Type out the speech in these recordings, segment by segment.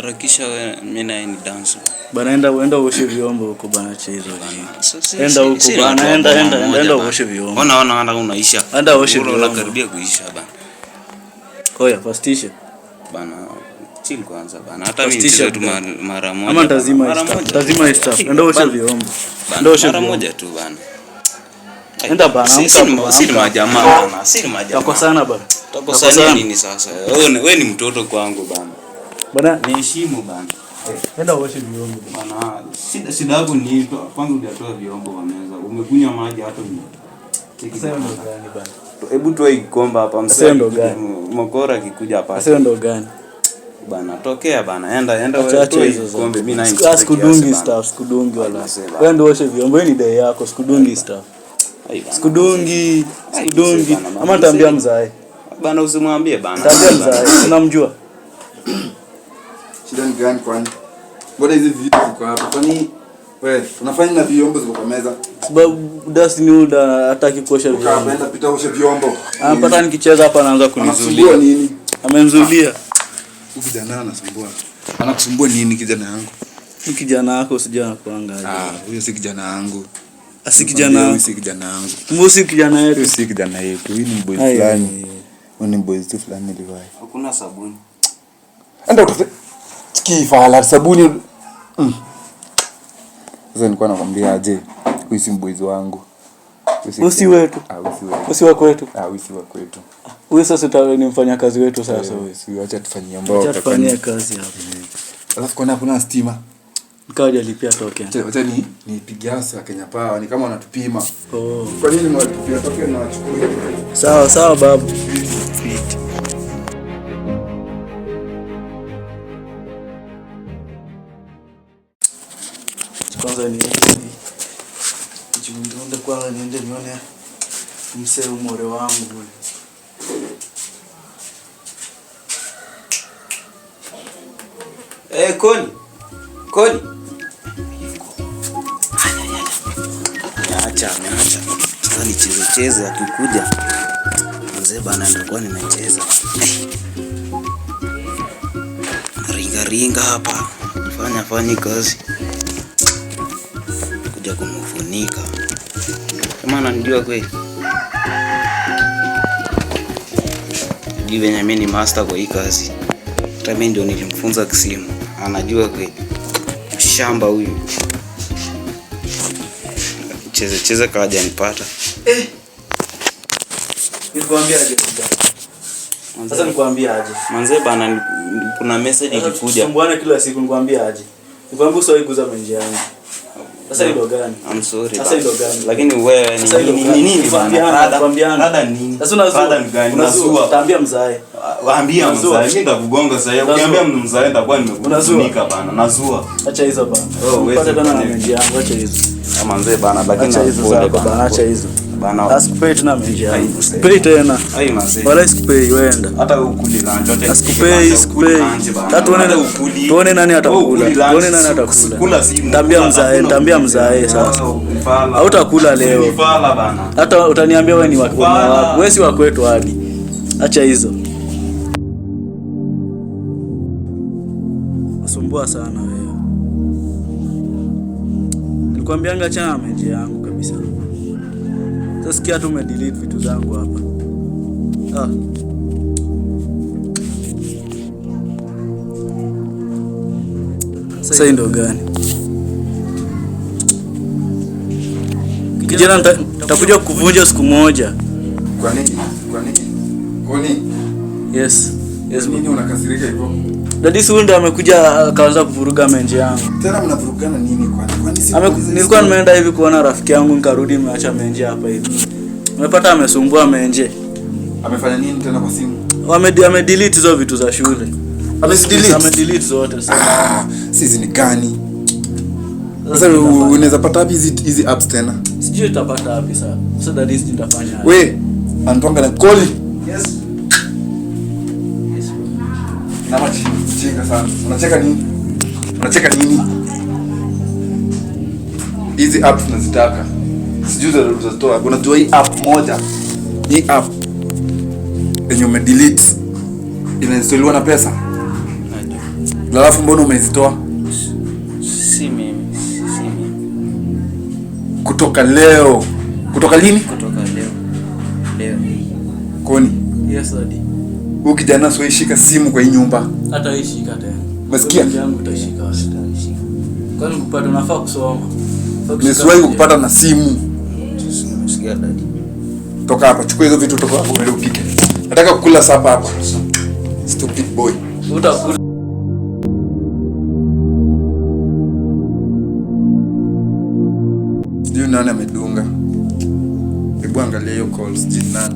harakisha mimi na ni dance. Bana enda uoshe vyombo huko bana chezo bana. Enda huko bana, enda uoshe vyombo. Ona unaisha. Enda uoshe vyombo. Unakaribia kuisha bana. Oya, fastisha. Bana chill kwanza bana. Hata mimi nicheze tu mara moja. Ama tazima staff. Enda uoshe vyombo. Enda uoshe mara moja tu bana. Enda bana. Si majamaa bana. Si majamaa. Takosana bana. Takosana nini sasa? Wewe ni mtoto kwangu bana. Bana niheshimu bana. Enda uoshe vyombo bana. Shida yako ni kwanza hujatoa vyombo kwa meza. Umekunywa maji hata mimi. Sasa ndo gani bana? Hebu toe kikomba hapa msee. Ndo gani? Mokora akikuja hapa. Sasa ndo gani? Bana tokea bana. Enda wewe toe kikombe mimi na sikudungi staff, sikudungi wala. Wewe ndio uoshe vyombo, wewe ni day yako, sikudungi staff. Sikudungi. Ama nitaambia mzae. Bana usimwambie bana. Nitaambia mzae, unamjua? Shida ni gani kwani? Mbona hizi vitu ziko hapa? Kwani wewe unafanya na vyombo ziko kwa meza? Sababu dust ni uda hataki kuosha vyombo. Ukaenda pita osha vyombo. Anapata nikicheza hapa anaanza kunizulia. Anasumbua nini? Amemzulia. Huyu kijana anasumbua. Anakusumbua nini kijana yangu? Ni kijana wako sijana kuangalia. Huyo si kijana wangu. Si kijana wangu. Si kijana wangu. Mmosi kijana yetu. Si kijana yetu. Huyu ni boy fulani. Huyu ni boy tu fulani liwai. Hakuna sabuni. Enda utafute kifala sabuni. Sasa nilikuwa nakwambia aje, huyu si mboizi wangu. Usi wetu. Usi wa kwetu. Usi wa kwetu. Huyu sasa ni mfanyakazi wetu sasa huyu. Si acha tufanyie mbao. Acha tufanyie kazi hapa. Alafu kuna stima. Nikaje alipia token. Acha nipigia hasa Kenya Power, ni kama wanatupima. Kwa nini mwatupia token na wachukue? Sawa babu. Kwanza niende kwanza niende nione msee umore wangu ule. Koni. Acha. Sasa nicheze akikuja. Mzee bana ndio nimecheza. Ringa hapa. Fanya kazi. Kuja kumfunika. Kama ananijua kweli. Jiwe mimi ni master kwa hii kazi. Hata mimi ndio nilimfunza kisimu. Anajua kweli. Shamba huyu. Cheze kaja nipata. Nikwambia aje sasa nikwambia aje. Manze bana kuna message ikikuja. Mbona kila siku nikwambia aje. Nikwambia usoi kuza menje yangu. Sasa hilo gani? I'm sorry. Sasa hilo gani? Lakini wewe ni nini bana? Rada nini? Sasa unazua. Taambia mzae. Waambia mzae. Mimi nitakugonga sasa. Ukiambia mzae nitakuwa nimekufunika bana. Nazua. Acha hizo bana. Upate tena menje yangu, acha hizo. Kama mzee bana lakini pole bana, acha hizo. Bana asikupei tena menje yangu. Usikupei tena. Wala sikupei wenda. Hata ukuli lunch yote. Asikupei. Tuone nani atakula. Tambia mzae sasa. Hautakula leo. Hata utaniambia wewe ni wako. Wewe si wa kwetu hadi. Acha hizo. Nasumbua sana wewe. Nilikwambianga achana na menje yangu kabisa. Sasa sikia tu umedelete vitu zangu hapa. Sasa ndio gani? Kijana nitakuja kuvunja siku moja. Kwa nini? Yes. Mimi unakasirika hivyo? Dadi Sunda amekuja akaanza kuvuruga menje yangu. Tena mnavurugana nini kwani? Nilikuwa nimeenda hivi kuona rafiki yangu nikarudi nimeacha menje hapa hivi. Umepata amesumbua menje. Amefanya nini tena kwa simu? Amedelete hizo vitu za shule. Amedelete zote sasa. Sisi ni gani? Sasa unaweza pata wapi hizi apps tena? Sijui utapata wapi sasa. Sasa dadi nitafanya. We, antonga na call. Yes. Na chinga sana. Unacheka nini? Hizi apps tunazitaka. Sijui utazitoa. Unajua hii app moja. Hii app yenye umedelete inainstaliwa na pesa. Alafu mbona umezitoa? Si mimi. Kutoka leo. Kutoka lini? Kutoka leo. Koni? Yes daddy. Huyu kijana sio ishika simu kwa hii nyumba. Hata ishika tena. Umesikia? Yangu utashika wapi? Kwani kupata unafaa kusoma. Nisiwahi kukupata na simu. Umesikia daddy? Toka hapa, chukua hizo vitu toka hapo uende upike. Nataka kukula sapa hapa. Stupid boy. Utakula. Sijui nani amedunga. Hebu angalia hiyo calls jinani.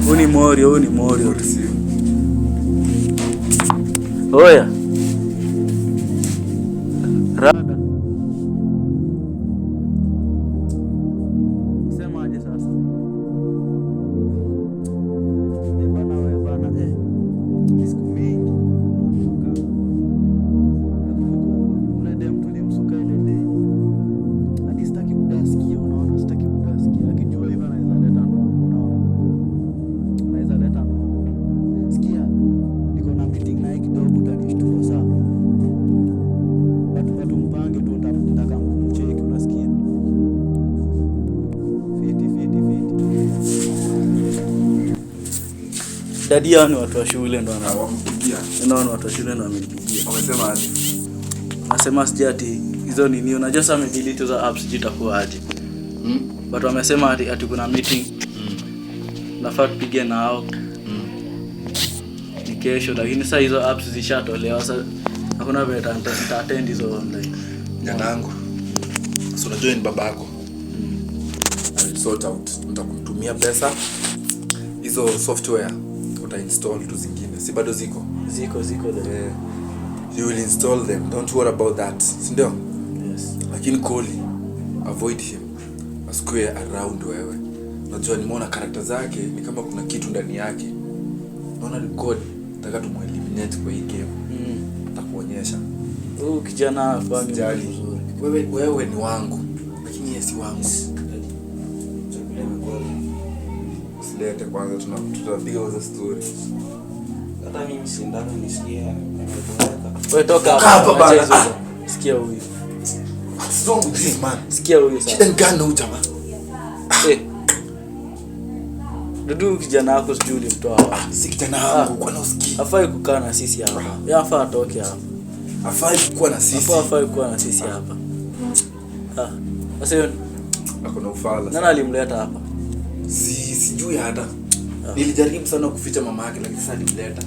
Huyu ni Morio. Oya. Rada. Sema aje sasa. Bana. Siku mingi. Ule dem tulimsuka ile day. Hadi sitaki kudasikia, unaona sitaki kudasikia. Akijua hivi anaweza leta Sikia. Niko na meeting na kidogo utanishtua sawa. Watu mpange tu nataka kumcheki unasikia. Fiti. Dadi yao ni watu wa shule ndo Wampigia. Unaona watu wa shule ndo wamenipigia. Wamesema aje? Nasema sijati hizo nini unajua sasa delete hizo apps jitakuwa aje. But wamesema ati kuna meeting. Nafaa tupige nao. Ni kesho lakini sasa hizo apps zishatolewa sasa hakuna vile attend hizo online. Janangu. So unajua ni babako. I will sort out. Nitakutumia pesa. Hizo software uta-install tu zingine. Si bado ziko? Ziko the You will install them. Don't worry about that. Si ndio? yes. Lakini Koli, avoid him. Asikue around wewe. Unajua nimeona character zake ni kama kuna kitu ndani yake. Naona record nataka tumueliminate kwa hii game. Nitakuonyesha. Kijana hapa ni mzuri. Wewe ni wangu. Lakini yeye si wangu. Usilete kwanza tutapiga hizo story. Hata mimi sindano nisikia. Wewe toka hapa bana. Sikia huyu. What's wrong with this man? Sikia huyu sasa. Shida ngano huyu jamaa. Dudu kijana wako sijui ulimtoa wapi. Si kijana wangu kwa na usikii. Hafai kukaa na sisi hapa. Yeye afaa atoke hapa. Hafai kuwa na sisi. Hafai kuwa na sisi hapa. Sasa yeye akona ufala. nani alimleta hapa? Sijui hata. Nilijaribu sana kuficha mama yake lakini sasa alimleta.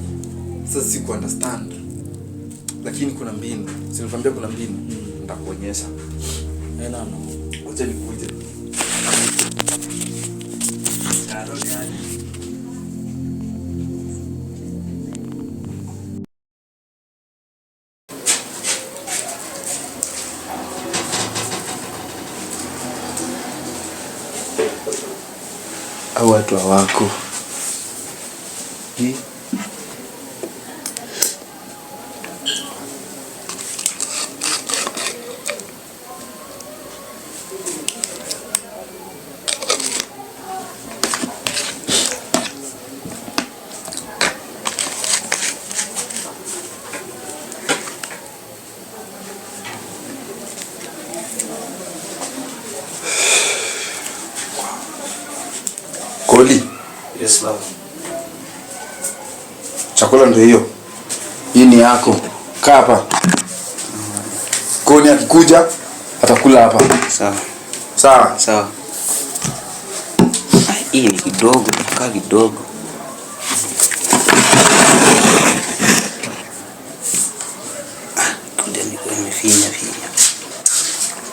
Sasa si ku understand. Lakini kuna mbinu. Sinikwambia kuna mbinu. Nitakuonyesha. Neno. Acha nikuje. Au watu wako. Koli. Yes love. Chakula ndio hiyo. Hii ni yako. Kaa hapa. Koni akikuja atakula hapa. Sawa. Hii ni kidogo, kaa kidogo. Ndio niko nimefinya.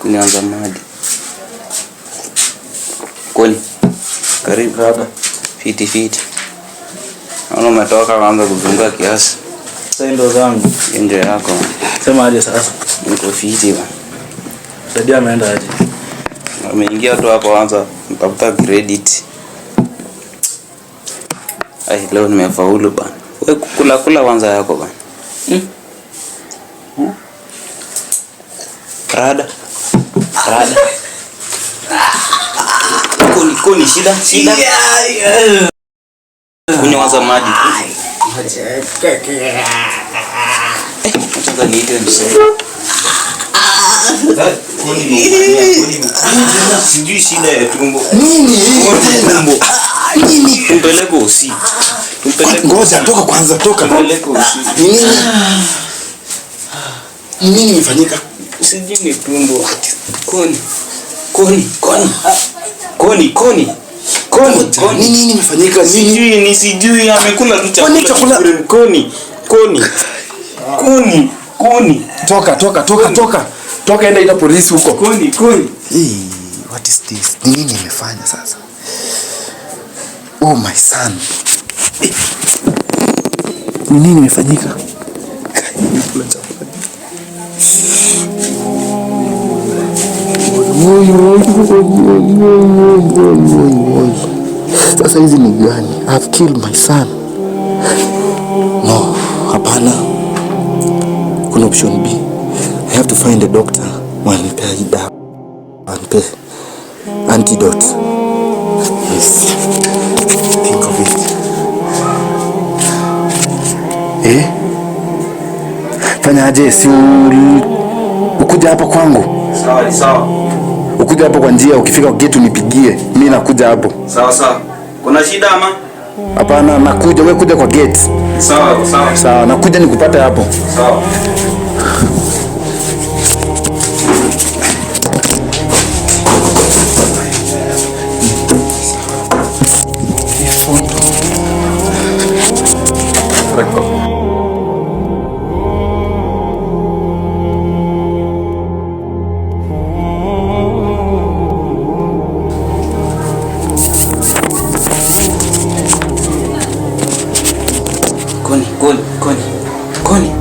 Kunianza maji. Koni. Karibu hapa. Fiti. Naona umetoka kuanza kuzunguka kiasi. Sasa ndo zangu. Nje yako. Sema aje sasa. Niko fiti bwana. Dadi ameenda aje? Ameingia tu hapo anza nitafuta credit. Leo nimefaulu bwana. Wewe kula kwanza yako bwana. Rada. Koni shida. Kunywa maji. Nataka niite msee. Sijui shida ya tumbo. Nini? Tumpeleke usi. Ngoja toka kwanza, toka. Tumpeleke usi. Nini imefanyika? Sijui ni tumbo. Koni. Nini imefanyika? Sijui amekula tu chakula. Koni. Toka enda ita polisi huko. Koni. What is this? Nini imefanya sasa? Oh my son. Nini imefanyika? Sasa hizi ni gani? I've killed my son. No, hapana. Kuna option B. I have to find a doctor. Wanipea hii dawa. Wanipea antidote. Yes. Think of it. Fanya aje, si ukuja hapa kwangu? Sawa. Ukuja hapo kwa njia, ukifika kwa gate unipigie. Mimi nakuja hapo. Sawa. Kuna shida ama? Hapana, nakuja, wewe kuja kwa gate. Sawa, nakuja nikupate hapo. Sawa. Koni.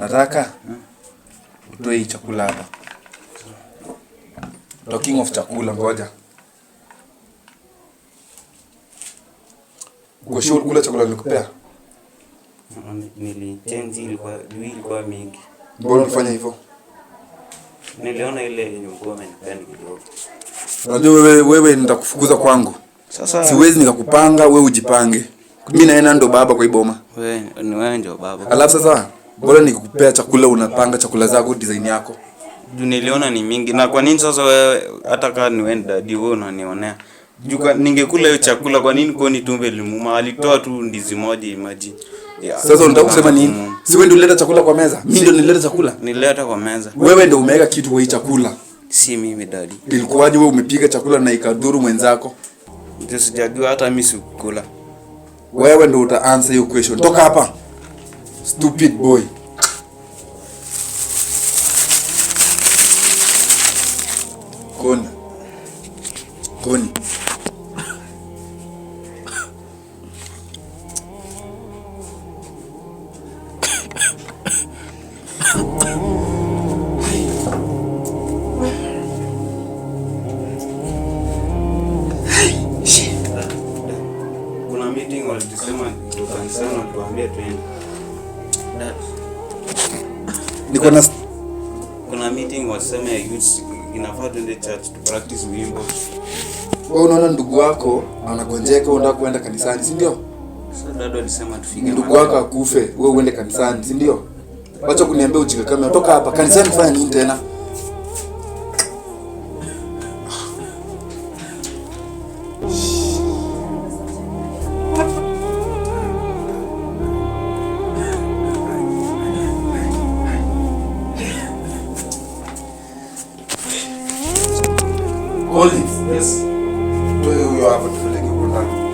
Nataka utoe hii chakula hapa. Talking of chakula, ngoja. Uko sure kula chakula nilikupea? Nilichange ilikuwa mingi. Mbona unafanya hivyo? Niliona ile yenye ulikuwa umenipea kidogo. Unajua wewe nitakufukuza kwangu. Sasa siwezi nikakupanga wewe ujipange. Mimi naenda ndo baba kwa iboma. Wewe ndio baba. Alafu sasa bora nikukupea chakula unapanga chakula zako design yako. Niliona ni mingi. Na kwa nini sasa wewe hata kama ni wewe daddy wewe unanionea? Juka ningekula hiyo chakula kwa nini Koni tumbe limuma alitoa tu ndizi moja imagine. Sasa unataka kusema nini? Si wewe ndio ulileta chakula kwa meza? Mimi ndio nilileta chakula? Nilileta kwa meza. Wewe ndio umeweka kitu kwa hii chakula. Si mimi daddy. Ilikuwaje wewe umepika chakula na ikadhuru mwenzako? Ndio sijajua hata mimi sikula. Wewe ndio uta answer hiyo question. Toka hapa. Stupid boy. Koni. Kuna meeting walisema tukanisema tuambie twende. Kuna meeting wasema youth inafaa twende church to practice wimbo. Wewe unaona ndugu wako anagonjeka unataka kwenda kanisani, si ndio? Sasa dada alisema tufike. Ndugu wako akufe, wewe uende kanisani, si ndio? Wacha kuniambia ujinga kama toka hapa. Kanisani kufanya nini tena? Collins, yes. Wewe huyo hapa tupeleke huko ndani.